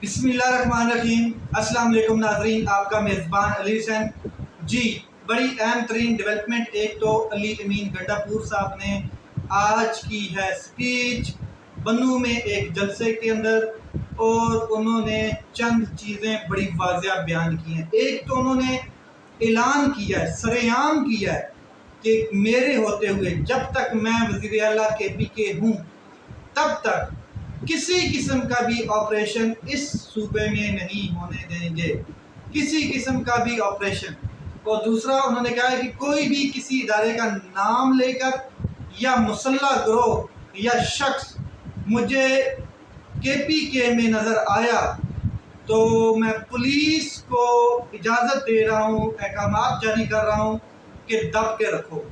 بسم اللہ الرحمن الرحیم۔ السلام علیکم ناظرین، آپ کا میزبان علی حسین جی۔ بڑی اہم ترین ڈیولپمنٹ ایک تو علی امین گنڈا پور صاحب نے آج کی ہے سپیچ بنو میں ایک جلسے کے اندر، اور انہوں نے چند چیزیں بڑی واضح بیان کی ہیں۔ ایک تو انہوں نے اعلان کیا ہے، سر عام کیا ہے کہ میرے ہوتے ہوئے جب تک میں وزیر اعلیٰ KP کے ہوں تب تک کسی قسم کا بھی آپریشن اس صوبے میں نہیں ہونے دیں گے، کسی قسم کا بھی آپریشن۔ اور دوسرا انہوں نے کہا ہے کہ کوئی بھی کسی ادارے کا نام لے کر یا مسلح گروہ یا شخص مجھے KPK میں نظر آیا تو میں پولیس کو اجازت دے رہا ہوں، احکامات جاری کر رہا ہوں کہ دب کے رکھو،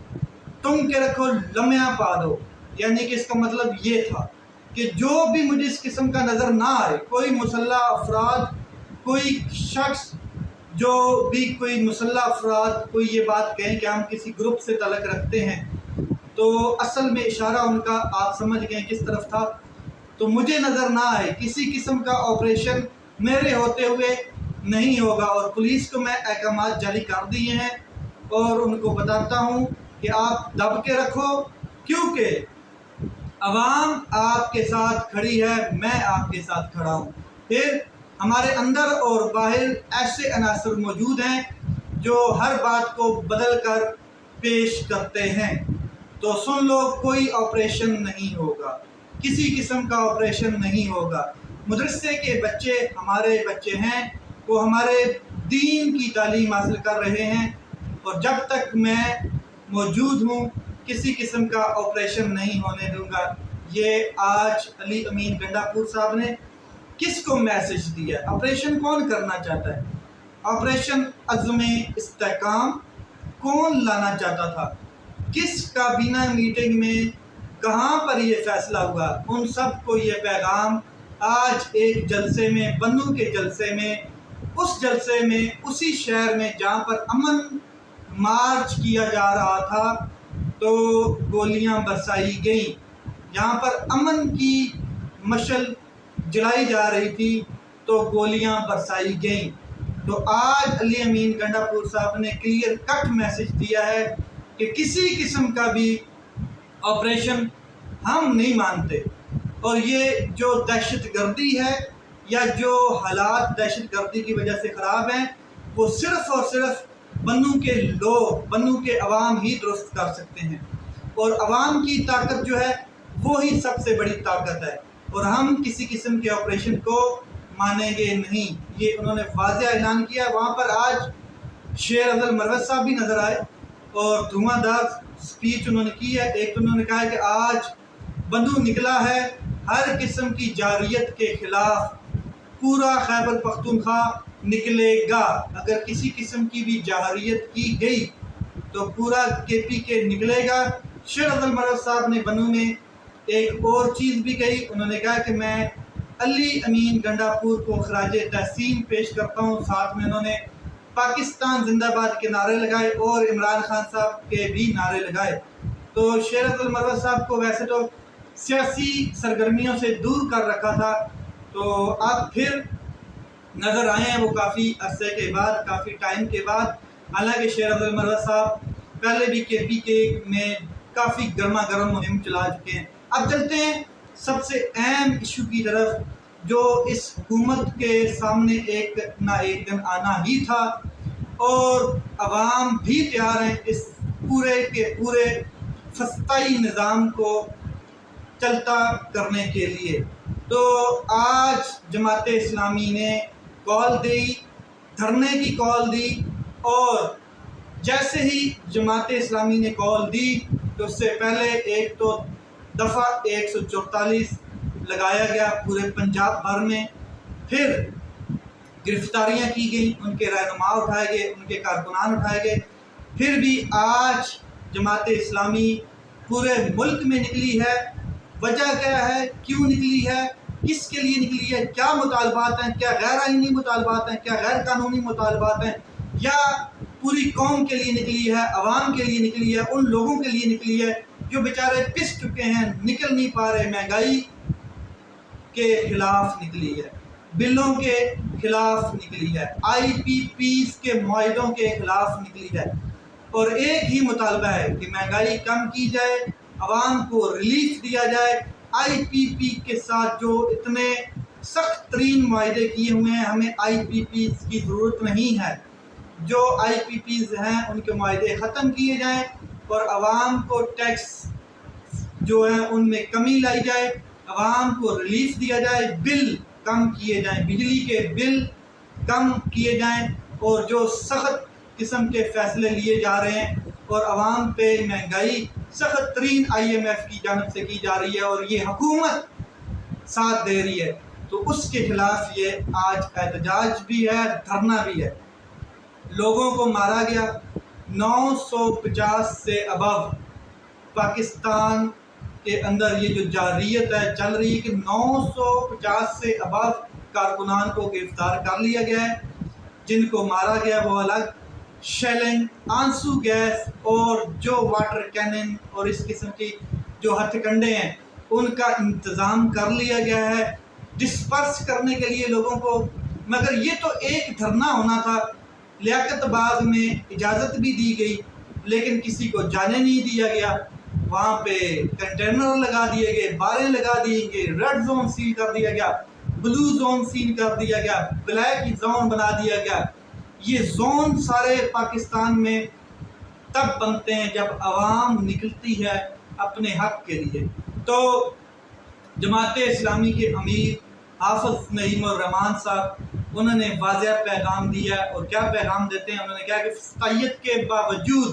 تم کے رکھو، لمحہ پا دو۔ یعنی کہ اس کا مطلب یہ تھا کہ جو بھی مجھے اس قسم کا نظر نہ آئے، کوئی مسلح افراد، کوئی شخص، جو بھی کوئی مسلح افراد کوئی یہ بات کہیں کہ ہم کسی گروپ سے تعلق رکھتے ہیں، تو اصل میں اشارہ ان کا آپ سمجھ گئے کس طرف تھا، تو مجھے نظر نہ آئے، کسی قسم کا آپریشن میرے ہوتے ہوئے نہیں ہوگا۔ اور پولیس کو میں احکامات جاری کر دیے ہیں اور ان کو بتاتا ہوں کہ آپ دب کے رکھو، کیونکہ عوام آپ کے ساتھ کھڑی ہے، میں آپ کے ساتھ کھڑا ہوں۔ پھر ہمارے اندر اور باہر ایسے عناصر موجود ہیں جو ہر بات کو بدل کر پیش کرتے ہیں، تو سن لو، کوئی آپریشن نہیں ہوگا، کسی قسم کا آپریشن نہیں ہوگا۔ مدرسے کے بچے ہمارے بچے ہیں، وہ ہمارے دین کی تعلیم حاصل کر رہے ہیں، اور جب تک میں موجود ہوں کسی قسم کا آپریشن نہیں ہونے دوں گا۔ یہ آج علی امین گنڈا پور صاحب نے کس کو میسج دیا؟ آپریشن کون کرنا چاہتا ہے؟ آپریشن عزم استحکام کون لانا چاہتا تھا؟ کس کابینہ میٹنگ میں کہاں پر یہ فیصلہ ہوا؟ ان سب کو یہ پیغام آج ایک جلسے میں، بنو کے جلسے میں، اس جلسے میں، اسی شہر میں جہاں پر امن مارچ کیا جا رہا تھا تو گولیاں برسائی گئیں، جہاں پر امن کی مشعل جلائی جا رہی تھی تو گولیاں برسائی گئیں۔ تو آج علی امین گنڈا پور صاحب نے کلیئر کٹ میسج دیا ہے کہ کسی قسم کا بھی آپریشن ہم نہیں مانتے، اور یہ جو دہشت گردی ہے یا جو حالات دہشت گردی کی وجہ سے خراب ہیں، وہ صرف اور صرف بنو کے لوگ، بنو کے عوام ہی درست کر سکتے ہیں، اور عوام کی طاقت جو ہے وہی سب سے بڑی طاقت ہے، اور ہم کسی قسم کے آپریشن کو مانیں گے نہیں۔ یہ انہوں نے واضح اعلان کیا۔ وہاں پر آج شیر افضل مروت صاحب بھی نظر آئے اور دھواں دار سپیچ انہوں نے کی ہے۔ ایک تو انہوں نے کہا ہے کہ آج بنو نکلا ہے ہر قسم کی جارحیت کے خلاف، پورا خیبر پختونخوا نکلے گا، اگر کسی قسم کی بھی جارحیت کی گئی تو پورا KPK نکلے گا۔ شیر افضل مروت صاحب نے بنو میں ایک اور چیز بھی کہی، انہوں نے کہا کہ میں علی امین گنڈا پور کو خراج تحسین پیش کرتا ہوں۔ ساتھ میں انہوں نے پاکستان زندہ باد کے نعرے لگائے اور عمران خان صاحب کے بھی نعرے لگائے۔ تو شیر افضل مروت صاحب کو ویسے تو سیاسی سرگرمیوں سے دور کر رکھا تھا، تو اب پھر نظر آئے ہیں وہ کافی عرصے کے بعد، کافی ٹائم کے بعد۔ حالانکہ شیر افضل مروت صاحب پہلے بھی KPK میں کافی گرما گرم مہم چلا چکے ہیں۔ اب چلتے ہیں سب سے اہم ایشو کی طرف، جو اس حکومت کے سامنے ایک نہ ایک دن آنا ہی تھا، اور عوام بھی تیار ہیں اس پورے کے پورے فسطائی نظام کو چلتا کرنے کے لیے۔ تو آج جماعت اسلامی نے کال دی، دھرنے کی کال دی، اور جیسے ہی جماعت اسلامی نے کال دی تو اس سے پہلے ایک تو دفعہ 144 لگایا گیا پورے پنجاب بھر میں، پھر گرفتاریاں کی گئیں، ان کے رہنما اٹھائے گئے، ان کے کارکنان اٹھائے گئے۔ پھر بھی آج جماعت اسلامی پورے ملک میں نکلی ہے۔ وجہ کیا ہے؟ کیوں نکلی ہے؟ کس کے لیے نکلی ہے؟ کیا مطالبات ہیں؟ کیا غیر آئینی مطالبات ہیں؟ کیا غیر قانونی مطالبات ہیں؟ یا پوری قوم کے لیے نکلی ہے، عوام کے لیے نکلی ہے، ان لوگوں کے لیے نکلی ہے جو بیچارے پس چکے ہیں، نکل نہیں پا رہے، مہنگائی کے خلاف نکلی ہے؟ بلوں کے خلاف نکلی ہے، آئی پی پیز کے معاہدوں کے خلاف نکلی ہے، اور ایک ہی مطالبہ ہے کہ مہنگائی کم کی جائے، عوام کو ریلیف دیا جائے۔ آئی پی پی کے ساتھ جو اتنے سخت ترین معاہدے کیے ہوئے ہیں، ہمیں آئی پی پیز کی ضرورت نہیں ہے۔ جو آئی پی پیز ہیں ان کے معاہدے ختم کیے جائیں اور عوام کو ٹیکس جو ہے ان میں کمی لائی جائے، عوام کو ریلیف دیا جائے، بل کم کیے جائیں، بجلی کے بل کم کیے جائیں، اور جو سخت قسم کے فیصلے لیے جا رہے ہیں اور عوام پہ مہنگائی سخت ترین آئی ایم ایف کی جانب سے کی جا رہی ہے اور یہ حکومت ساتھ دے رہی ہے، تو اس کے خلاف یہ آج احتجاج بھی ہے، دھرنا بھی ہے۔ لوگوں کو مارا گیا، 950 سے ابو پاکستان کے اندر یہ جو جارحیت ہے چل رہی ہے کہ 950 سے ابو کارکنان کو گرفتار کر لیا گیا ہے، جن کو مارا گیا وہ الگ، شیلنگ، آنسو گیس اور جو واٹر کینن اور اس قسم کی جو ہتھ کنڈے ہیں ان کا انتظام کر لیا گیا ہے ڈسپرس کرنے کے لیے لوگوں کو۔ مگر یہ تو ایک دھرنا ہونا تھا، لیاقت باغ میں اجازت بھی دی گئی لیکن کسی کو جانے نہیں دیا گیا، وہاں پہ کنٹینر لگا دیے گئے، باریں لگا دیے گئے، ریڈ زون سیل کر دیا گیا، بلو زون سیل کر دیا گیا، بلیک زون بنا دیا گیا۔ یہ زون سارے پاکستان میں تب بنتے ہیں جب عوام نکلتی ہے اپنے حق کے لیے۔ تو جماعت اسلامی کے امیر حافظ نعیم الرحمان صاحب انہوں نے واضح پیغام دیا، اور کیا پیغام دیتے ہیں؟ انہوں نے کہا کہ فسقیت کے باوجود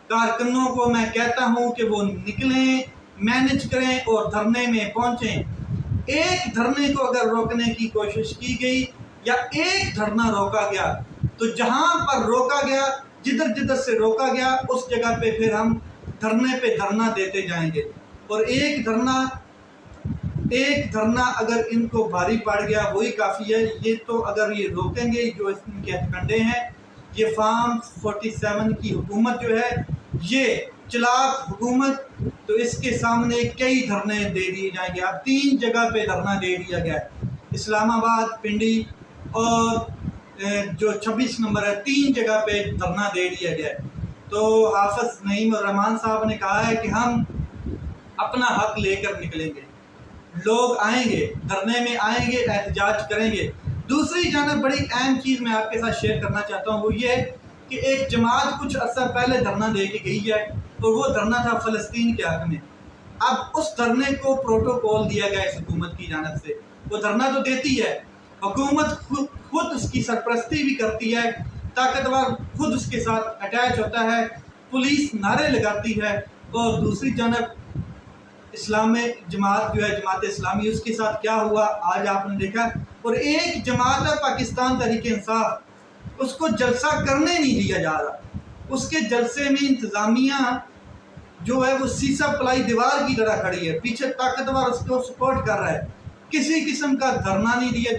کارکنوں کو میں کہتا ہوں کہ وہ نکلیں، مینج کریں اور دھرنے میں پہنچیں۔ ایک دھرنے کو اگر روکنے کی کوشش کی گئی یا ایک دھرنا روکا گیا تو جہاں پر روکا گیا، جدھر جدھر سے روکا گیا اس جگہ پہ پھر ہم دھرنے پہ دھرنا دیتے جائیں گے، اور ایک دھرنا اگر ان کو بھاری پڑ گیا وہی کافی ہے۔ یہ تو اگر یہ روکیں گے، جو اس کے ہتھکنڈے ہیں، یہ فارم 47 کی حکومت جو ہے یہ چلاک حکومت، تو اس کے سامنے کئی دھرنے دے دیے جائیں گے۔ اب 3 جگہ پہ دھرنا دے دیا گیا ہے، اسلام آباد، پنڈی اور جو 26 نمبر ہے، 3 جگہ پہ دھرنا دے دیا گیا ہے۔ تو حافظ نعیم الرحمان صاحب نے کہا ہے کہ ہم اپنا حق لے کر نکلیں گے، لوگ آئیں گے، دھرنے میں آئیں گے، احتجاج کریں گے۔ دوسری جانب بڑی اہم چیز میں آپ کے ساتھ شیئر کرنا چاہتا ہوں، وہ یہ ہے کہ ایک جماعت کچھ عرصہ پہلے دھرنا دے کے گئی ہے، اور وہ دھرنا تھا فلسطین کے حق میں۔ اب اس دھرنے کو پروٹوکول دیا گیا اس حکومت کی جانب سے، وہ دھرنا تو دیتی ہے، حکومت خود اس کی سرپرستی بھی کرتی ہے، طاقتور خود اس کے ساتھ اٹیچ ہوتا ہے، پولیس نعرے لگاتی ہے، اور دوسری جانب جماعت جو ہے جماعت اسلامی، اس کے ساتھ کیا ہوا آج آپ نے دیکھا۔ اور ایک جماعت ہے پاکستان تحریک انصاف، اس کو جلسہ کرنے نہیں دیا جا رہا، اس کے جلسے میں انتظامیہ جو ہے وہ سیسا پلائی دیوار کی طرح کھڑی ہے، پیچھے طاقتور اس کو سپورٹ کر رہا ہے، کسی قسم کا دھرنا نہیں دیا،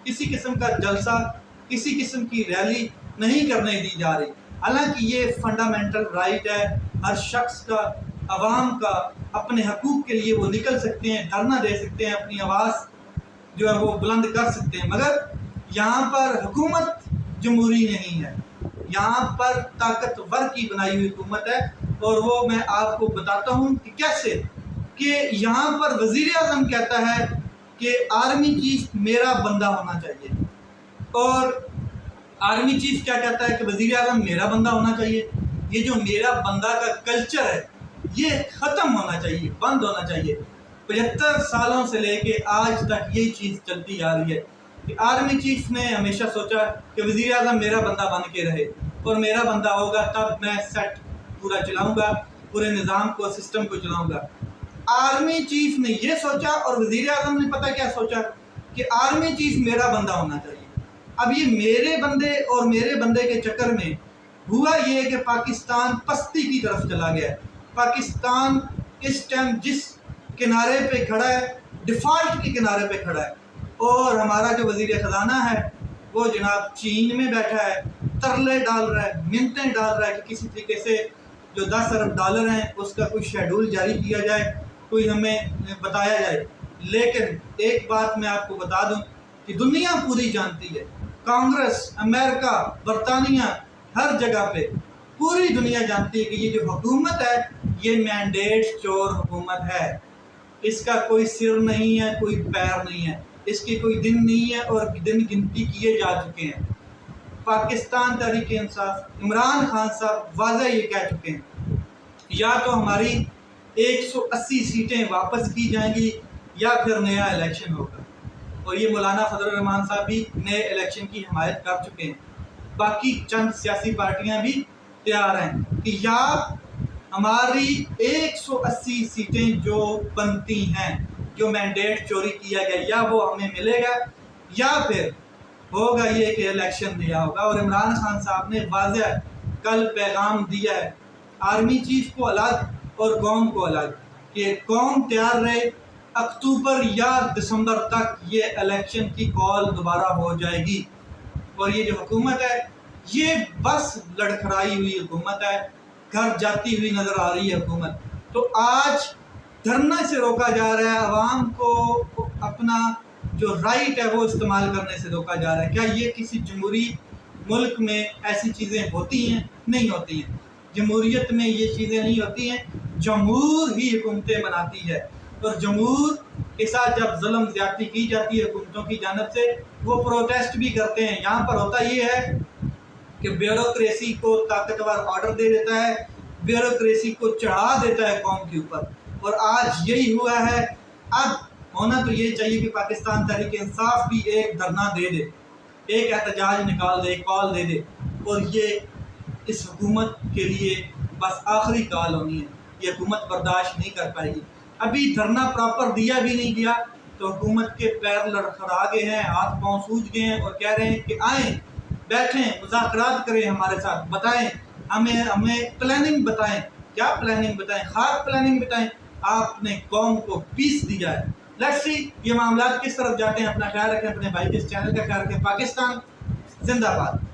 کسی قسم کا جلسہ، کسی قسم کی ریلی نہیں کرنے دی جا رہی، حالانکہ یہ فنڈامنٹل رائٹ ہے ہر شخص کا، عوام کا، اپنے حقوق کے لیے وہ نکل سکتے ہیں، دھرنا دے سکتے ہیں، اپنی آواز جو ہے وہ بلند کر سکتے ہیں۔ مگر یہاں پر حکومت جمہوری نہیں ہے، یہاں پر طاقتور کی بنائی ہوئی حکومت ہے، اور وہ میں آپ کو بتاتا ہوں کہ کیسے، کہ یہاں پر وزیر اعظم کہتا ہے کہ آرمی چیف میرا بندہ ہونا چاہیے، اور آرمی چیف کیا کہتا ہے کہ وزیر اعظم میرا بندہ ہونا چاہیے۔ یہ جو میرا بندہ کا کلچر ہے یہ ختم ہونا چاہیے، بند ہونا چاہیے۔ 75 سالوں سے لے کے آج تک یہ چیز چلتی آ رہی ہے کہ آرمی چیف نے ہمیشہ سوچا کہ وزیر اعظم میرا بندہ بن کے رہے، اور میرا بندہ ہوگا تب میں سیٹ پورا چلاؤں گا، پورے نظام کو، سسٹم کو چلاؤں گا۔ آرمی چیف نے یہ سوچا اور وزیر اعظم نے پتہ کیا سوچا کہ آرمی چیف میرا بندہ ہونا چاہیے۔ اب یہ میرے بندے اور میرے بندے کے چکر میں ہوا یہ کہ پاکستان پستی کی طرف چلا گیا ہے۔ پاکستان اس ٹائم جس کنارے پہ کھڑا ہے، ڈیفالٹ کے کنارے پہ کھڑا ہے، اور ہمارا جو وزیر خزانہ ہے وہ جناب چین میں بیٹھا ہے، ترلے ڈال رہا ہے، منتیں ڈال رہا ہے کہ کسی طریقے سے جو 10 ارب ڈالر ہیں اس کا کوئی شیڈول جاری کیا جائے، کوئی ہمیں بتایا جائے۔ لیکن ایک بات میں آپ کو بتا دوں کہ یہ دنیا پوری جانتی ہے، کانگریس، امریکہ، برطانیہ، ہر جگہ پہ پوری دنیا جانتی ہے کہ یہ جو حکومت ہے یہ مینڈیٹ چور حکومت ہے، اس کا کوئی سر نہیں ہے، کوئی پیر نہیں ہے، اس کی کوئی دن نہیں ہے اور دن گنتی کیے جا چکے ہیں۔ پاکستان تحریک انصاف، عمران خان صاحب واضح یہ کہہ چکے ہیں یا تو ہماری 180 سیٹیں واپس کی جائیں گی یا پھر نیا الیکشن ہوگا، اور یہ مولانا فضل الرحمان صاحب بھی نئے الیکشن کی حمایت کر چکے ہیں۔ باقی چند سیاسی پارٹیاں بھی تیار ہیں کہ یا ہماری 180 سیٹیں جو بنتی ہیں، جو مینڈیٹ چوری کیا گیا، یا وہ ہمیں ملے گا یا پھر ہوگا یہ کہ الیکشن دیا ہوگا۔ اور عمران خان صاحب نے واضح کل پیغام دیا ہے آرمی چیف کو الگ اور قوم کو الگ کہ قوم تیار رہے، اکتوبر یا دسمبر تک یہ الیکشن کی کال دوبارہ ہو جائے گی، اور یہ جو حکومت ہے یہ بس لڑکھڑائی ہوئی حکومت ہے، گھر جاتی ہوئی نظر آ رہی ہے حکومت۔ تو آج دھرنا سے روکا جا رہا ہے، عوام کو اپنا جو رائٹ ہے وہ استعمال کرنے سے روکا جا رہا ہے۔ کیا یہ کسی جمہوری ملک میں ایسی چیزیں ہوتی ہیں؟ نہیں ہوتی ہیں۔ جمہوریت میں یہ چیزیں نہیں ہوتی ہیں، جمہور ہی حکومتیں بناتی ہے، اور جمہور کے ساتھ جب ظلم زیادتی کی جاتی ہے حکومتوں کی جانب سے وہ پروٹیسٹ بھی کرتے ہیں۔ یہاں پر ہوتا یہ ہے کہ بیوروکریسی کو طاقتور آرڈر دے دیتا ہے، بیوروکریسی کو چڑھا دیتا ہے قوم کے اوپر، اور آج یہی ہوا ہے۔ اب ہونا تو یہ چاہیے کہ پاکستان تحریک انصاف بھی ایک دھرنا دے دے، ایک احتجاج نکال دے، کال دے دے، اور یہ اس حکومت کے لیے بس آخری کال ہونی ہے۔ یہ حکومت برداشت نہیں کر پائے گی۔ ابھی دھرنا پراپر دیا بھی نہیں گیا تو حکومت کے پیر لڑکھڑا گئے ہیں، ہاتھ پاؤں سوج گئے ہیں، اور کہہ رہے ہیں کہ آئیں، بیٹھیں، مذاکرات کریں ہمارے ساتھ، بتائیں ہمیں پلاننگ بتائیں۔ کیا پلاننگ بتائیں؟ خاص پلاننگ بتائیں۔ آپ نے قوم کو پیس دیا ہے۔ لیٹس سی یہ معاملات کس طرف جاتے ہیں۔ اپنا خیال رکھیں، اپنے بھائی کے اس چینل کا خیال رکھیں۔ پاکستان زندہ باد۔